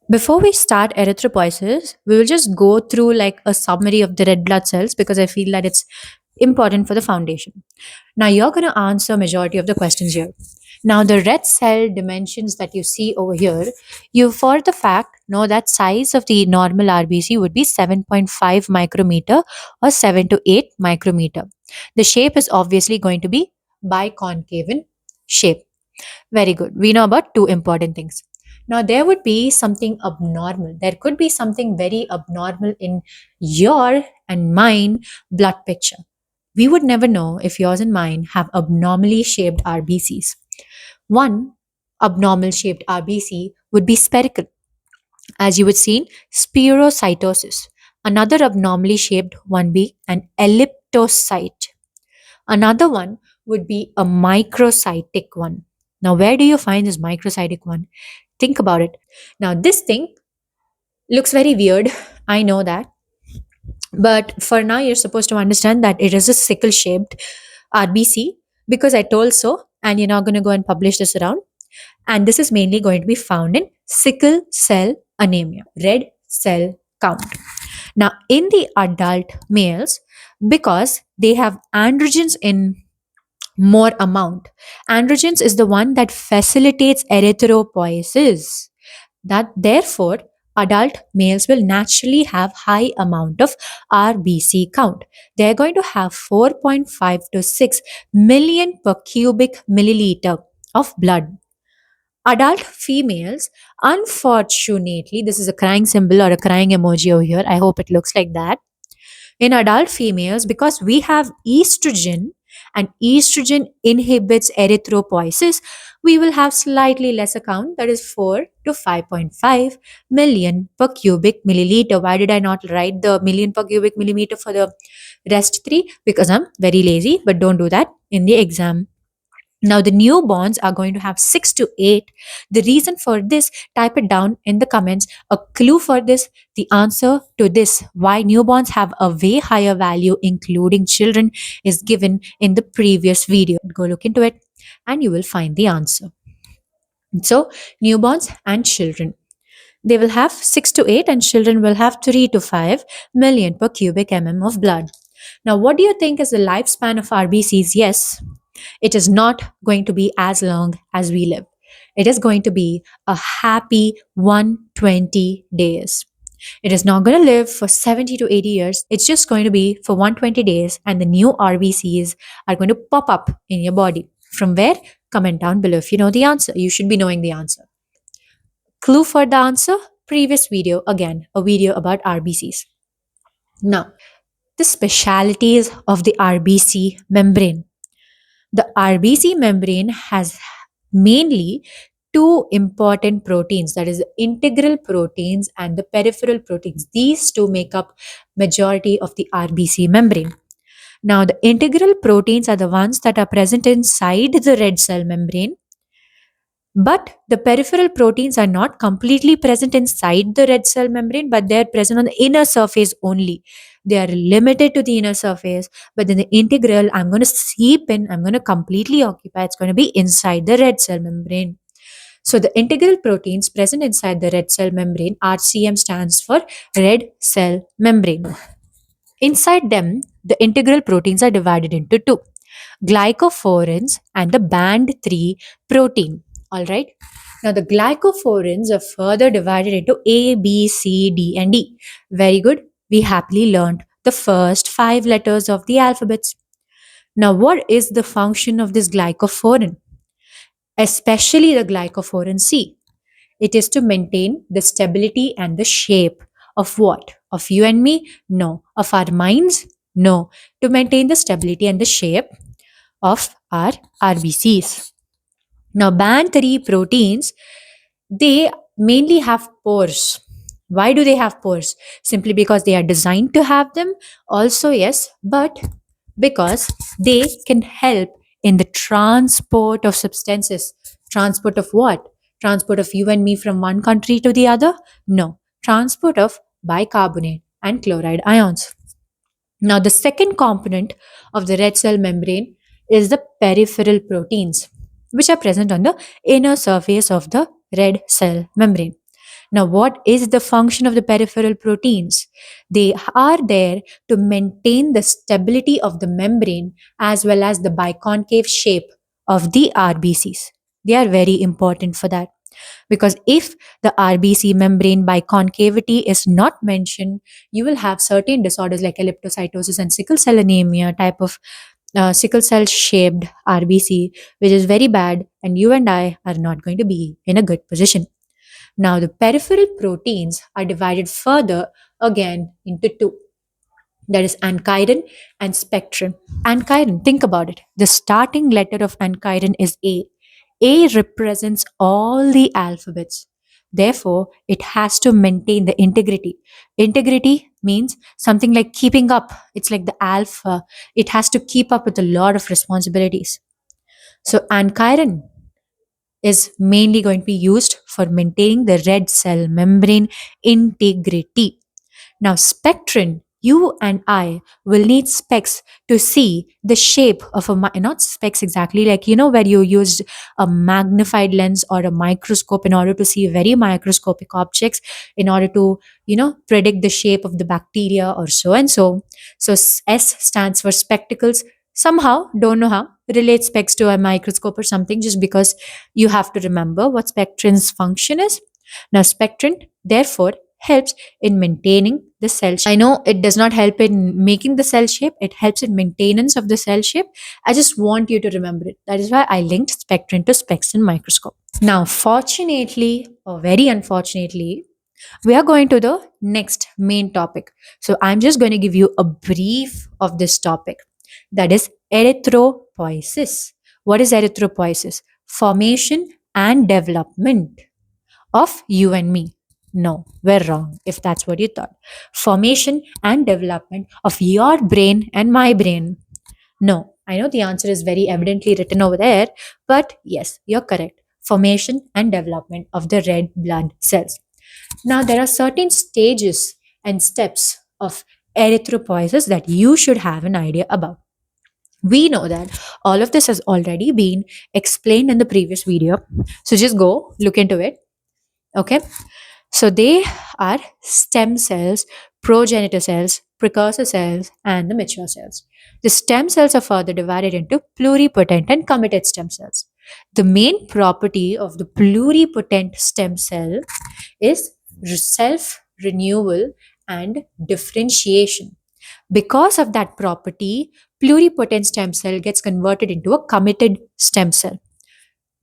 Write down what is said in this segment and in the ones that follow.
Before we start erythropoiesis, we will just go through like a summary of the red blood cells because I feel that it's important for the foundation. Now you're going to answer majority of the questions here. Now the red cell dimensions that you see over here, you for the fact know that size of the normal RBC would be 7.5 micrometer or 7 to 8 micrometer. The shape is obviously going to be biconcave in shape. Very good. We know about two important things. Now, there would be something abnormal. There could be something very abnormal in your and mine blood picture. We would never know if yours and mine have abnormally shaped RBCs. One abnormal shaped RBC would be spherical, as you would see in spherocytosis. Another abnormally shaped one be an elliptocyte. Another one would be a microcytic one. Now, where do you find this microcytic one? Think about it. Now, this thing looks very weird. I know that. But for now, you're supposed to understand that it is a sickle shaped RBC because I told so. And you're not going to go and publish this around. And this is mainly going to be found in sickle cell anemia, red cell count. Now, in the adult males, because they have androgens in more amount. Androgens is the one that facilitates erythropoiesis. That therefore, adult males will naturally have high amount of RBC count. They're going to have 4.5 to 6 million per cubic milliliter of blood. Adult females, unfortunately, this is a crying symbol or a crying emoji over here. I hope it looks like that in adult females, because we have estrogen and estrogen inhibits erythropoiesis, we will have slightly less count, that is 4 to 5.5 million per cubic milliliter. Why did I not write the million per cubic millimeter for the rest three? Because I'm very lazy, but don't do that in the exam. Now, the newborns are going to have 6 to 8. The reason for this, type it down in the comments. A clue for this, the answer to this, why newborns have a way higher value, including children, is given in the previous video. Go look into it and you will find the answer. So, newborns and children, they will have 6 to 8, and children will have 3 to 5 million per cubic mm of blood. Now, what do you think is the lifespan of RBCs? Yes, it is not going to be as long as we live. It is going to be a happy 120 days. It is not going to live for 70 to 80 years. It's just going to be for 120 days, and the new RBCs are going to pop up in your body. From where? Comment down below if you know the answer. You should be knowing the answer. Clue for the answer? Previous video, again, a video about RBCs. Now, the specialities of the RBC membrane. The RBC membrane has mainly two important proteins, that is the integral proteins and the peripheral proteins. These two make up majority of the RBC membrane. Now, the integral proteins are the ones that are present inside the red cell membrane, but the peripheral proteins are not completely present inside the red cell membrane, but they're present on the inner surface only. They are limited to the inner surface, but then the integral, I'm going to seep in, I'm going to completely occupy, it's going to be inside the red cell membrane. So the integral proteins present inside the red cell membrane, RCM stands for red cell membrane. Inside them, the integral proteins are divided into two, glycophorins and the band 3 protein. All right. Now, the glycophorins are further divided into A, B, C, D, and E. Very good. We happily learned the first 5 letters of the alphabets. Now, what is the function of this glycophorin? Especially the glycophorin C. It is to maintain the stability and the shape of what? Of you and me? No. Of our minds? No. To maintain the stability and the shape of our RBCs. Now, band 3 proteins, they mainly have pores. Why do they have pores? Simply because they are designed to have them? Also, yes, but because they can help in the transport of substances. Transport of what? Transport of you and me from one country to the other? No. Transport of bicarbonate and chloride ions. Now, the second component of the red cell membrane is the peripheral proteins, which are present on the inner surface of the red cell membrane. Now, what is the function of the peripheral proteins? They are there to maintain the stability of the membrane as well as the biconcave shape of the RBCs. They are very important for that, because if the RBC membrane biconcavity is not mentioned, you will have certain disorders like elliptocytosis and sickle cell anemia type of sickle cell shaped RBC, which is very bad, and you and I are not going to be in a good position. Now, the peripheral proteins are divided further again into two, that is ankyrin and spectrin. Ankyrin, think about it. The starting letter of ankyrin is A. A represents all the alphabets. Therefore, it has to maintain the integrity. Integrity means something like keeping up. It's like the alpha. It has to keep up with a lot of responsibilities. So, ankyrin is mainly going to be used for maintaining the red cell membrane integrity. Now, spectrin, you and I will need specs to see the shape of not specs exactly, like, where you used a magnified lens or a microscope in order to see very microscopic objects, in order to, predict the shape of the bacteria or so and so. So, S stands for spectacles. Somehow, don't know how, relate specs to a microscope or something, just because you have to remember what spectrin's function is. Now, spectrin, therefore, helps in maintaining the cell shape. I know it does not help in making the cell shape, it helps in maintenance of the cell shape. I just want you to remember it. That is why I linked spectrin to specs in microscope. Now, fortunately, or very unfortunately, we are going to the next main topic. So I'm just going to give you a brief of this topic. That is erythropoiesis. What is erythropoiesis? Formation and development of you and me. No, we're wrong if that's what you thought. Formation and development of your brain and my brain. No, I know the answer is very evidently written over there, but yes, you're correct. Formation and development of the red blood cells. Now, there are certain stages and steps of erythropoiesis that you should have an idea about. We know that all of this has already been explained in the previous video. So just go look into it. Okay. So they are stem cells, progenitor cells, precursor cells, and the mature cells. The stem cells are further divided into pluripotent and committed stem cells. The main property of the pluripotent stem cell is self renewal and differentiation. Because of that property, pluripotent stem cell gets converted into a committed stem cell.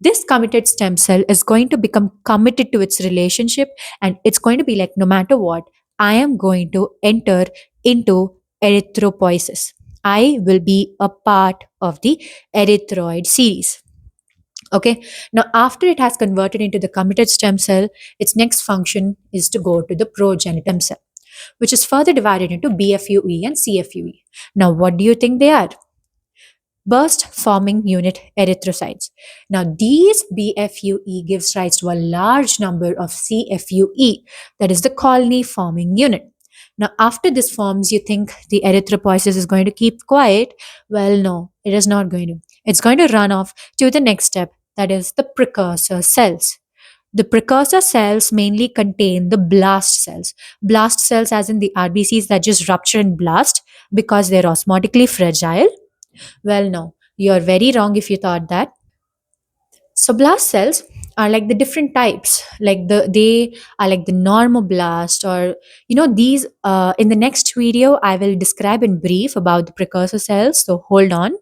This committed stem cell is going to become committed to its relationship, and it's going to be like, no matter what, I am going to enter into erythropoiesis. I will be a part of the erythroid series. Okay. Now, after it has converted into the committed stem cell, its next function is to go to the progenitor stem cell, which is further divided into BFUE and CFUE. Now, what do you think they are? Burst forming unit erythrocytes. Now, these BFUE gives rise to a large number of CFUE, that is the colony forming unit. Now, after this forms, you think the erythropoiesis is going to keep quiet? Well, no, it is not going to. It's going to run off to the next step, that is the precursor cells. The precursor cells mainly contain the blast cells. Blast cells, as in the RBCs that just rupture and blast because they're osmotically fragile. Well, no, you're very wrong if you thought that. So blast cells are like the different types, like they are like the normoblast, or these. In the next video, I will describe in brief about the precursor cells. So hold on.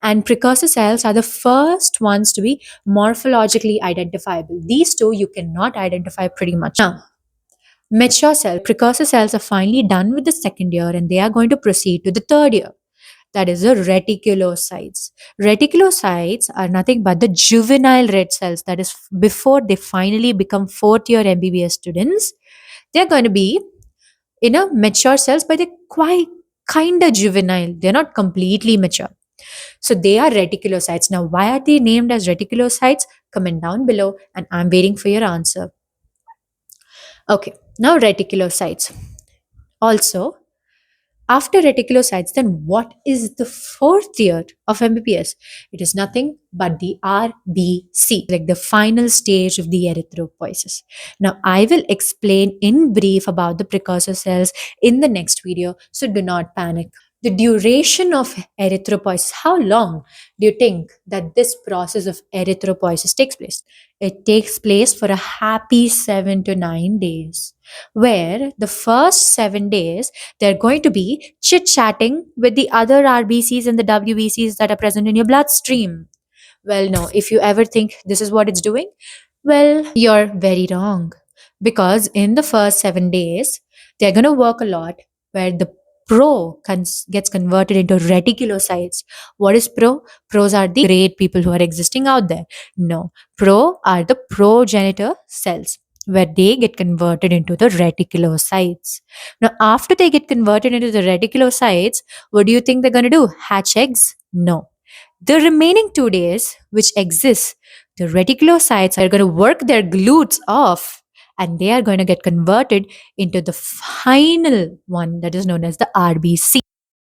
And precursor cells are the first ones to be morphologically identifiable. These two you cannot identify pretty much. Now, mature cell precursor cells are finally done with the second year, and they are going to proceed to the third year, that is the reticulocytes. Reticulocytes are nothing but the juvenile red cells, that is before they finally become fourth year MBBS students. They're going to be mature cells, but they're quite kind of juvenile. They're not completely mature. So they are reticulocytes. Now, why are they named as reticulocytes? Comment down below, and I'm waiting for your answer. Okay, now reticulocytes. Also, After reticulocytes, then what is the fourth year of MBBS? It is nothing but the RBC, like the final stage of the erythropoiesis. Now, I will explain in brief about the precursor cells in the next video, so do not panic. The duration of erythropoiesis, how long do you think that this process of erythropoiesis takes place? It takes place for a happy 7 to 9 days, where the first 7 days they're going to be chit chatting with the other RBCs and the WBCs that are present in your bloodstream. Well, no, if you ever think this is what it's doing, well, you're very wrong. Because in the first 7 days, they're going to work a lot where the gets converted into reticulocytes. What is pro? Pros are the great people who are existing out there. No, pro are the progenitor cells where they get converted into the reticulocytes. Now, after they get converted into the reticulocytes, what do you think they're going to do? Hatch eggs? No. The remaining 2 days, which exist, the reticulocytes are going to work their glutes off and they are going to get converted into the final one that is known as the RBC.